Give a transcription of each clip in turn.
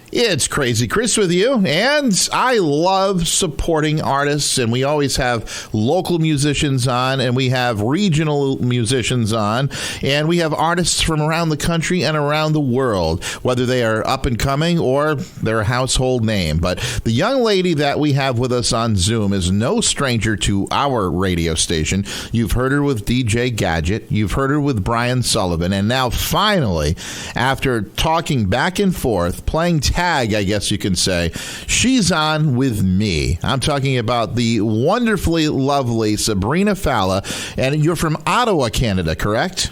It's Crazy Chris with you, and I love supporting artists, and we always have local musicians on, and we have regional musicians on, and we have artists from around the country and around the world, whether they are up and coming or they're a household name. But the young lady that we have with us on Zoom is no stranger to our radio station. You've heard her with DJ Gadget, you've heard her with Brian Sullivan, and now finally, after talking back and forth, playing tag, I guess you can say, she's on with me. I'm talking about the wonderfully lovely Sabrina Fallah, and you're from Ottawa, Canada, correct?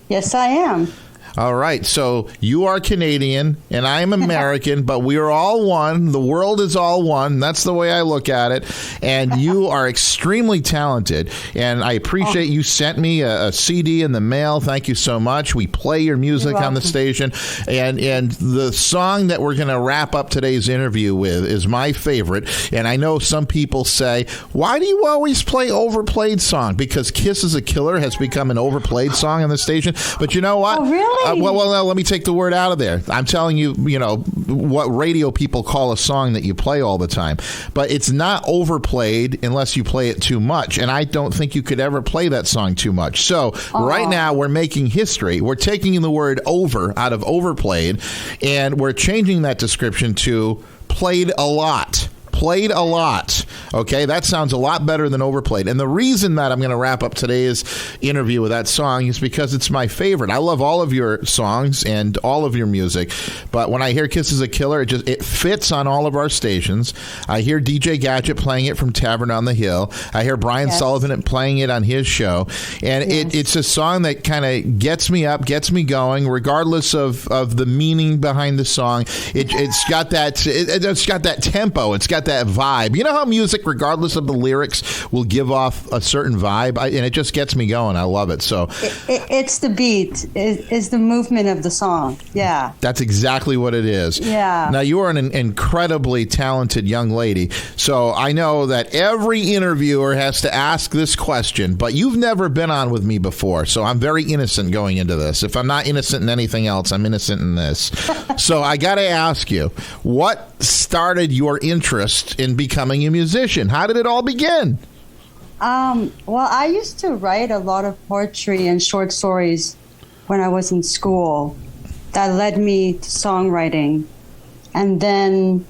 Yes, I am. All right, so you are Canadian, and I am American, but we are all one. The world is all one. That's the way I look at it. And you are extremely talented, and I appreciate you sent me a CD in the mail. Thank you so much. We play your music on the station, and the song that we're going to wrap up today's interview with is my favorite. And I know some people say, why do you always play overplayed song? Because Kiss is a Killer has become an overplayed song on the station. But you know what? Oh, really? Well, let me take the word out of there. I'm telling you, what radio people call a song that you play all the time. But it's not overplayed unless you play it too much. And I don't think you could ever play that song too much. So right now we're making history. We're taking the word over out of overplayed, and we're changing that description to played a lot. Played a lot. Okay, that sounds a lot better than overplayed. And the reason that I'm going to wrap up today's interview with that song is because it's my favorite. I love all of your songs and all of your music, but when I hear Kiss is a Killer, it fits on all of our stations. I hear DJ Gadget playing it from Tavern on the Hill. I hear Brian Sullivan playing it on his show, and it's a song that kind of gets me up, gets me going, regardless of the meaning behind the song. It's got that tempo. It's got that vibe. You know how music, regardless of the lyrics, will give off a certain vibe, and it just gets me going. I love it. So it's the beat, is the movement of the song. Yeah, that's exactly what it is. Yeah. Now, you are an incredibly talented young lady, so I know that every interviewer has to ask this question, but you've never been on with me before, so I'm very innocent going into this. If I'm not innocent in anything else, I'm innocent in this. So I got to ask you, what started your interest in becoming a musician? How did it all begin? Well, I used to write a lot of poetry and short stories when I was in school. That led me to songwriting. And then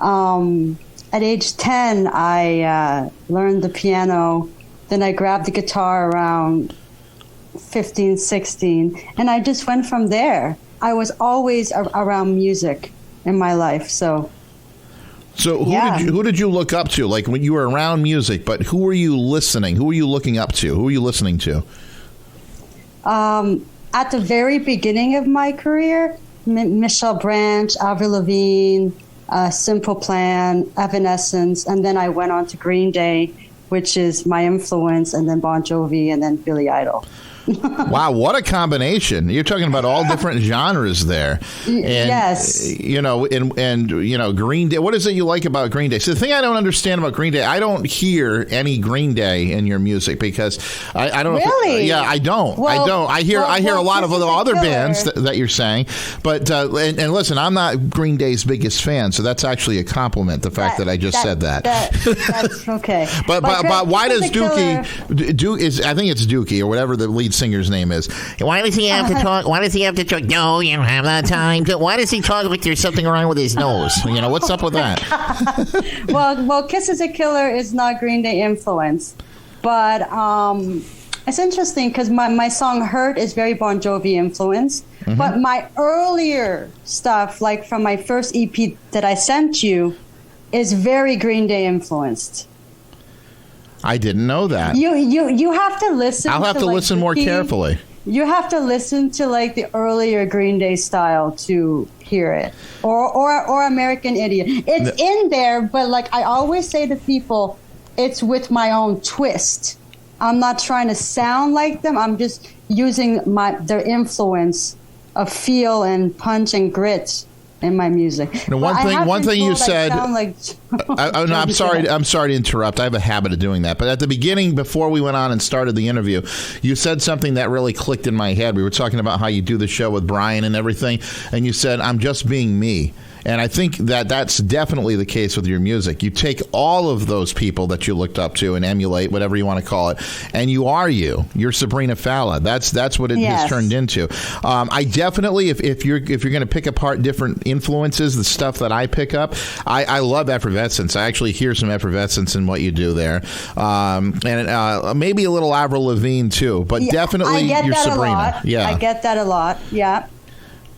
at age 10, I learned the piano. Then I grabbed the guitar around 15, 16, and I just went from there. I was always around music in my life, so who did you look up to? Like when you were around music, but who were you listening? Who were you looking up to? Who were you listening to? At the very beginning of my career, Michelle Branch, Avril Lavigne, Simple Plan, Evanescence, and then I went on to Green Day, which is my influence, and then Bon Jovi, and then Billy Idol. Wow, what a combination. You're talking about all different genres there. And, yes. Green Day. What is it you like about Green Day? So the thing I don't understand about Green Day, I don't hear any Green Day in your music because I don't Really? I don't. Well, I don't. I hear a lot of the other Killer. bands that you're saying. But and listen, I'm not Green Day's biggest fan, so that's actually a compliment, the fact that I just said that. That's okay. But why does Dookie, I think it's Dookie or whatever the lead singer's name is. Why does he have to talk? Why does he have to talk? No, you don't have that time. Why does he talk like there's something wrong with his nose? What's up with that? Well, Kiss is a Killer is not Green Day influence, but it's interesting because my song Hurt is very Bon Jovi influence, but my earlier stuff, like from my first EP that I sent you, is very Green Day influenced. I didn't know that. You have to listen. I'll have to listen more carefully. You have to listen to like the earlier Green Day style to hear it, or American Idiot. It's in there, but like I always say to people, it's with my own twist. I'm not trying to sound like them. I'm just using their influence of feel and punch and grit in my music. Now, one thing you said. I'm sorry to interrupt. I have a habit of doing that. But at the beginning, before we went on and started the interview, you said something that really clicked in my head. We were talking about how you do the show with Brian and everything, and you said, "I'm just being me." And I think that that's definitely the case with your music. You take all of those people that you looked up to and emulate, whatever you want to call it, and you are you. You're Sabrina Fallah. That's what it has turned into. I definitely, if you're going to pick apart different influences, the stuff that I pick up, I love effervescence. I actually hear some effervescence in what you do there, and maybe a little Avril Lavigne too. But definitely, you're Sabrina. Yeah, I get that a lot. Yeah.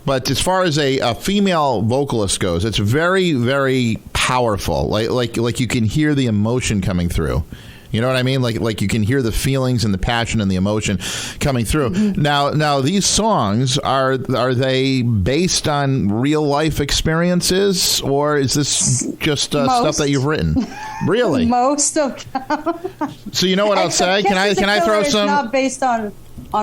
But as far as a female vocalist goes, it's very, very powerful. Like you can hear the emotion coming through. You know what I mean? Like you can hear the feelings and the passion and the emotion coming through. Mm-hmm. Now these songs are they based on real life experiences, or is this just stuff that you've written? Really? Most of them. So you know what I'll say? Can I throw some? It's not based on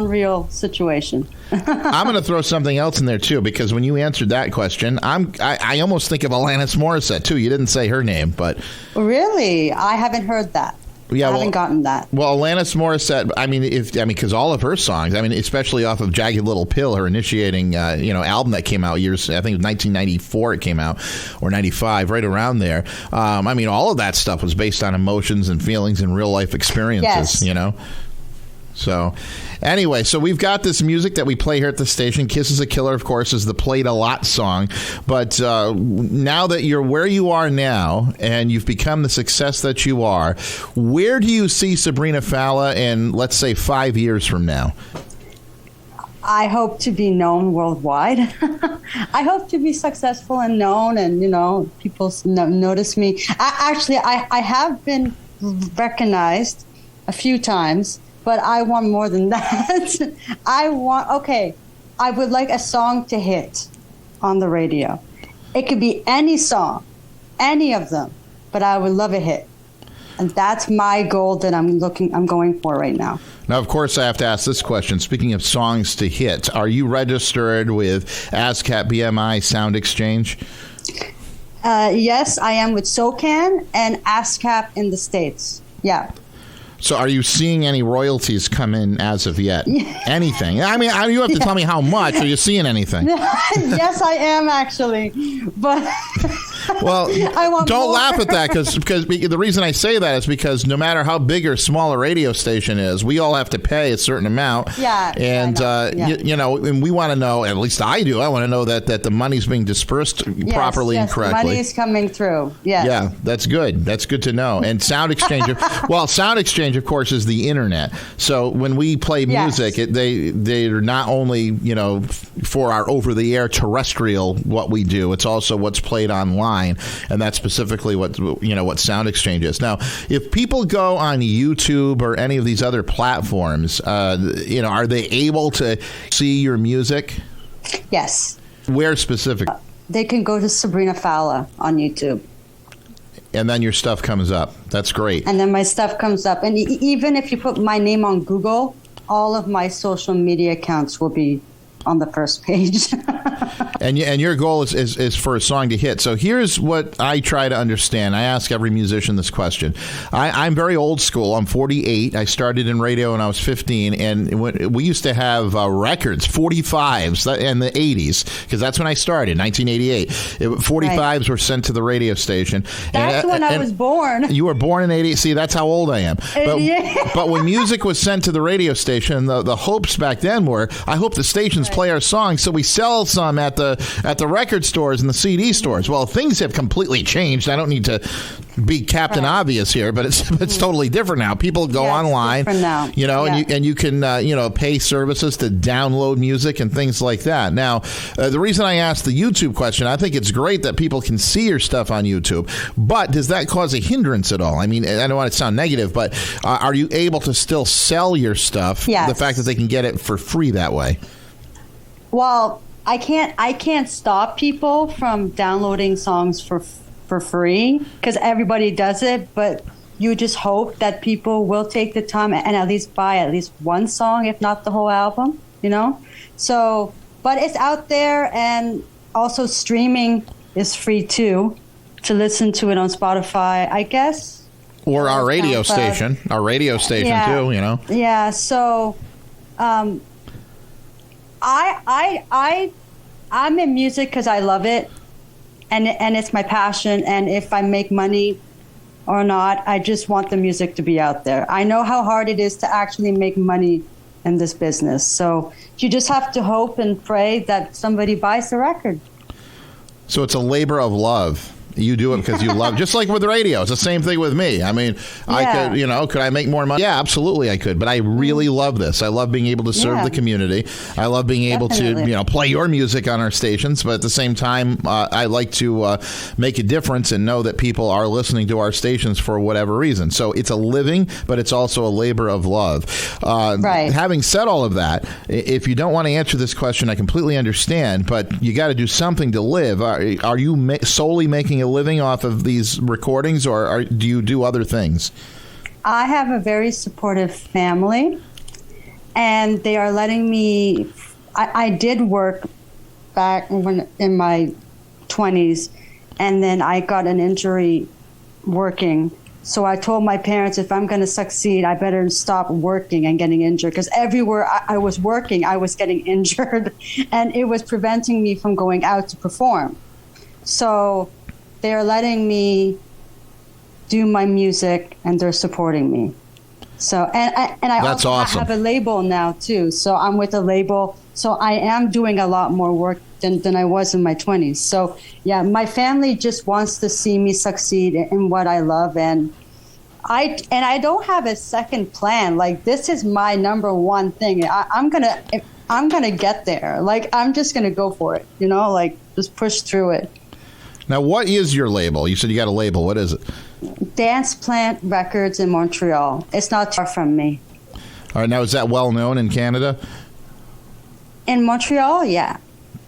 real situation. I'm going to throw something else in there too, because when you answered that question, I almost think of Alanis Morissette too. You didn't say her name, but really, I haven't heard that. Yeah, I haven't gotten that. Well, Alanis Morissette, because all of her songs, especially off of Jagged Little Pill, her initiating, album that came out years, I think it was 1994 it came out, or 95, right around there. All of that stuff was based on emotions and feelings and real life experiences, yes. So, anyway, so we've got this music that we play here at the station. Kiss is a Killer, of course, is the Played a Lot song. But now that you're where you are now and you've become the success that you are, where do you see Sabrina Fallah in, let's say, 5 years from now? I hope to be known worldwide. I hope to be successful and known, and, people notice me. I have been recognized a few times. But I want more than that. I would like a song to hit on the radio. It could be any song, any of them, but I would love a hit. And that's my goal that I'm going for right now. Now, of course, I have to ask this question. Speaking of songs to hit, are you registered with ASCAP BMI Sound Exchange? Yes, I am with SOCAN and ASCAP in the States. Yeah. So are you seeing any royalties come in as of yet? Anything? You have to tell me how much. Are you seeing anything? Yes, I am actually. But well, don't more. laugh at that because the reason I say that is because no matter how big or small a radio station is, we all have to pay a certain amount. Yeah. And and we want to know. At least I do. I want to know that the money's being dispersed properly and correctly. The money's coming through. Yes. Yeah, that's good. That's good to know. And Sound Exchange. Sound Exchange, of course, is the internet. So when we play music, they're not only for our over-the-air terrestrial what we do. It's also what's played online, and that's specifically what Sound Exchange is. Now, if people go on YouTube or any of these other platforms, are they able to see your music? Yes. Where specifically? They can go to Sabrina Fallah on YouTube. And then your stuff comes up. That's great. And then my stuff comes up. And even if you put my name on Google, all of my social media accounts will be on the first page. And your goal is for a song to hit. So here's what I try to understand. I ask every musician this question. I'm very old school. I'm 48. I started in radio when I was 15. And we used to have records, 45s in the 80s, because that's when I started, 1988. 45s were sent to the radio station. That's when I was born. You were born in 88. See, that's how old I am. But when music was sent to the radio station, the hopes back then were, I hope the stations play our songs so we sell some at the record stores and the CD stores. Well, things have completely changed. I don't need to be Captain Obvious here, but it's totally different now. People go online, now. and you can pay services to download music and things like that. Now, the reason I asked the YouTube question, I think it's great that people can see your stuff on YouTube, but does that cause a hindrance at all? I mean, I don't want to sound negative, but are you able to still sell your stuff? Yes. The fact that they can get it for free that way. Well, I can't stop people from downloading songs for free because everybody does it, but you just hope that people will take the time and at least buy at least one song, if not the whole album, So, but it's out there, and also streaming is free too, to listen to it on Spotify, I guess. Or our radio station too, Yeah, so I'm in music because I love it, and it's my passion. And if I make money or not, I just want the music to be out there. I know how hard it is to actually make money in this business. So you just have to hope and pray that somebody buys the record. So it's a labor of love. You do it because you love, just like with radio. It's the same thing with me. I mean, I could, could I make more money? Yeah, absolutely I could. But I really love this. I love being able to serve the community. I love being able to, play your music on our stations. But at the same time, I like to make a difference and know that people are listening to our stations for whatever reason. So it's a living, but it's also a labor of love. Right. Having said all of that, if you don't want to answer this question, I completely understand. But you got to do something to live. Are you solely making a living off of these recordings, or do you do other things? I have a very supportive family, and they are letting me. I did work back when in my 20s, and then I got an injury working. So I told my parents, if I'm going to succeed, I better stop working and getting injured, because everywhere I was working, I was getting injured, and it was preventing me from going out to perform. So they're letting me do my music, and they're supporting me. So, I That's also awesome. have a label now too. So I'm with a label. So I am doing a lot more work than I was in my 20s. So yeah, my family just wants to see me succeed in what I love, and I don't have a second plan. Like, this is my number one thing. I'm gonna get there. Like, I'm just gonna go for it. Like, just push through it. Now, what is your label? You said you got a label. What is it? Dance Plant Records in Montreal. It's not far from me. All right. Now, is that well known in Canada? In Montreal, yeah,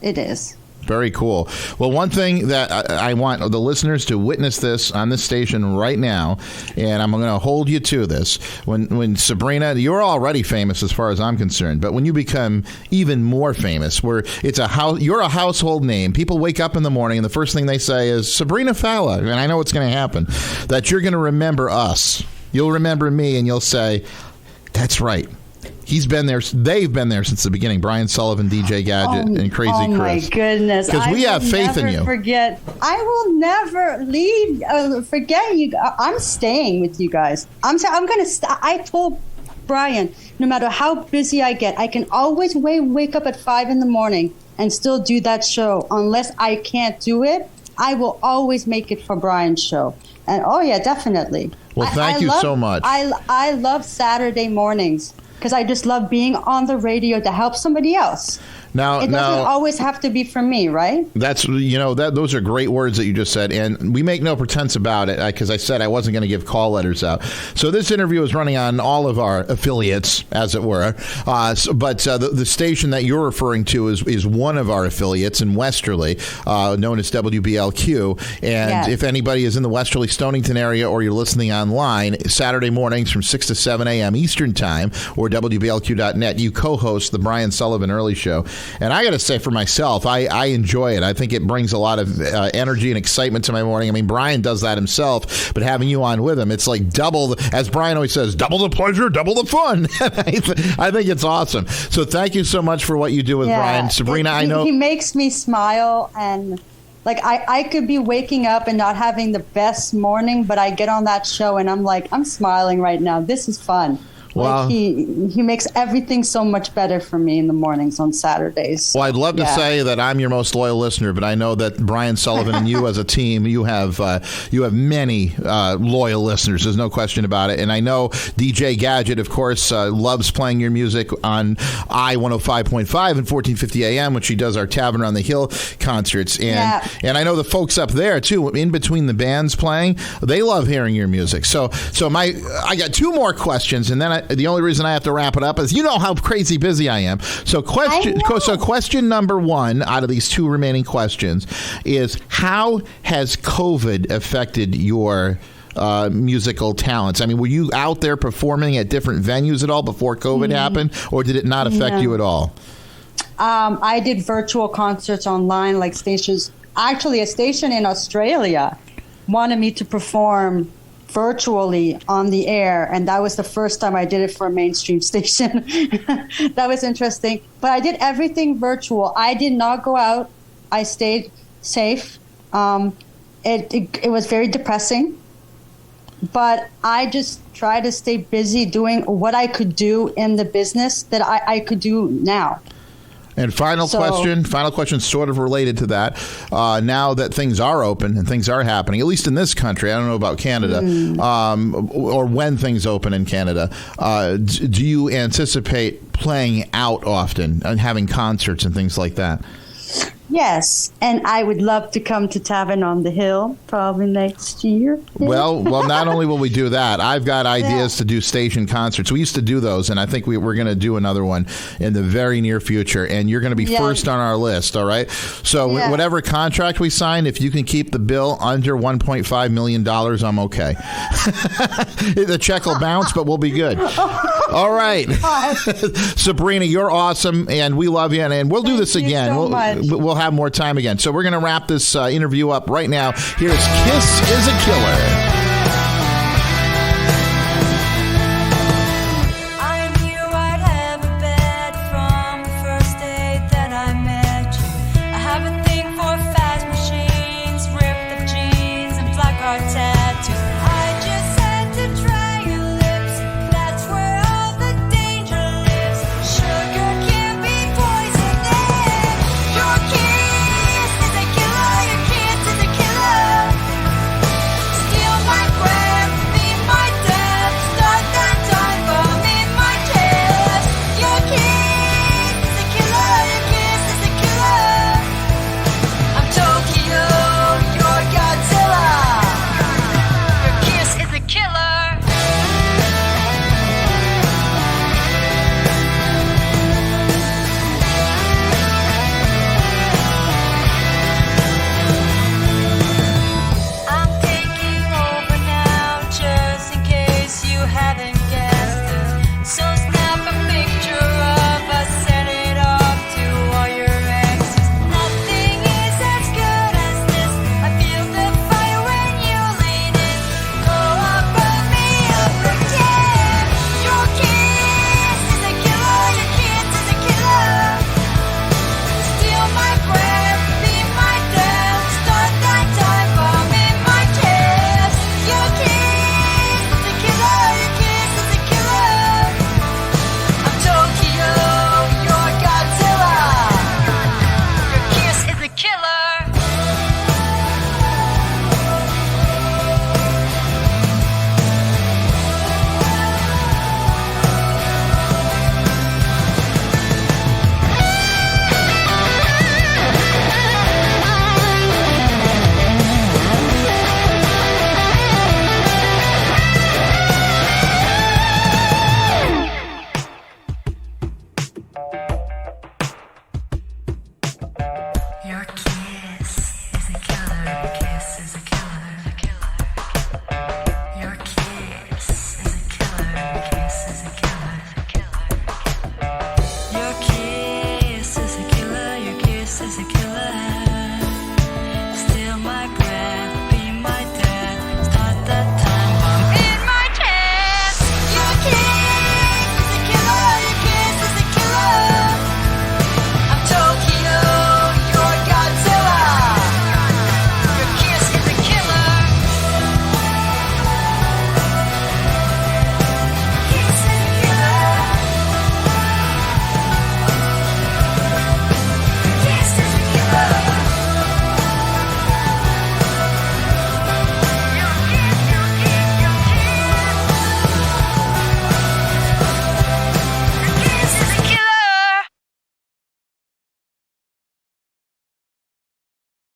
it is. Very cool. Well, one thing that I want the listeners to witness this on this station right now, and I'm going to hold you to this. When Sabrina, you're already famous as far as I'm concerned, but when you become even more famous, where you're a household name, people wake up in the morning and the first thing they say is Sabrina Fallah, and I know what's going to happen, that you're going to remember us. You'll remember me, and you'll say, that's right. He's been there. They've been there since the beginning. Brian Sullivan, DJ Gadget, and Crazy Chris. Oh my goodness! Because we have faith in you. I will never leave. Forget you. I'm staying with you guys. I'm going to. I told Brian, no matter how busy I get, I can always wake up at 5 a.m. and still do that show. Unless I can't do it, I will always make it for Brian's show. And oh yeah, definitely. Well, thank you so much. I love Saturday mornings, because I just love being on the radio to help somebody else. It doesn't always have to be for me, right? That's, those are great words that you just said, and we make no pretense about it, because I said I wasn't going to give call letters out. So this interview is running on all of our affiliates, as it were, but the station that you're referring to is one of our affiliates in Westerly, known as WBLQ, and if anybody is in the Westerly, Stonington area, or you're listening online, Saturday mornings from 6 to 7 a.m. Eastern Time, or WBLQ.net, you co-host the Brian Sullivan Early Show. And I got to say, for myself, I enjoy it. I think it brings a lot of energy and excitement to my morning. I mean, Brian does that himself, but having you on with him, it's like as Brian always says, double the pleasure, double the fun. I think it's awesome. So thank you so much for what you do with Brian. Sabrina, I know. He makes me smile, and like I could be waking up and not having the best morning, but I get on that show and I'm like, I'm smiling right now. This is fun. Well, like he makes everything so much better for me in the mornings on Saturdays. Well, I'd love to say that I'm your most loyal listener, but I know that Brian Sullivan and you as a team, you have many loyal listeners. There's no question about it. And I know DJ Gadget, of course, loves playing your music on I-105.5 and 1450 AM, when she does our Tavern on the Hill concerts. And I know the folks up there, too, in between the bands playing, they love hearing your music. So I got two more questions, and then the only reason I have to wrap it up is how crazy busy I am. So question number one out of these two remaining questions is, how has COVID affected your musical talents? I mean, were you out there performing at different venues at all before COVID happened, or did it not affect you at all? I did virtual concerts online, like stations. Actually, a station in Australia wanted me to perform virtually on the air, and that was the first time I did it for a mainstream station. That was interesting, but I did everything virtual. I did not go out. I stayed safe, It was very depressing, but I just tried to stay busy doing what I could do in the business that I could do now. And final question sort of related to that. Now that things are open and things are happening, at least in this country, I don't know about Canada, or when things open in Canada, do you anticipate playing out often and having concerts and things like that? Yes, and I would love to come to Tavern on the Hill probably next year. Well, not only will we do that, I've got ideas to do station concerts. We used to do those, and I think we're going to do another one in the very near future, and you're going to be first on our list, all right? So whatever contract we sign, if you can keep the bill under $1.5 million, I'm okay. The check will bounce, but we'll be good. All right. Sabrina, you're awesome, and we love you, and we'll do this again. We'll have more time again. So we're going to wrap this interview up right now. Here's Kiss is a Killer. I knew I'd have a bed from the first day that I met you. I have a thing for fast machines, ripped up jeans, and black cartel.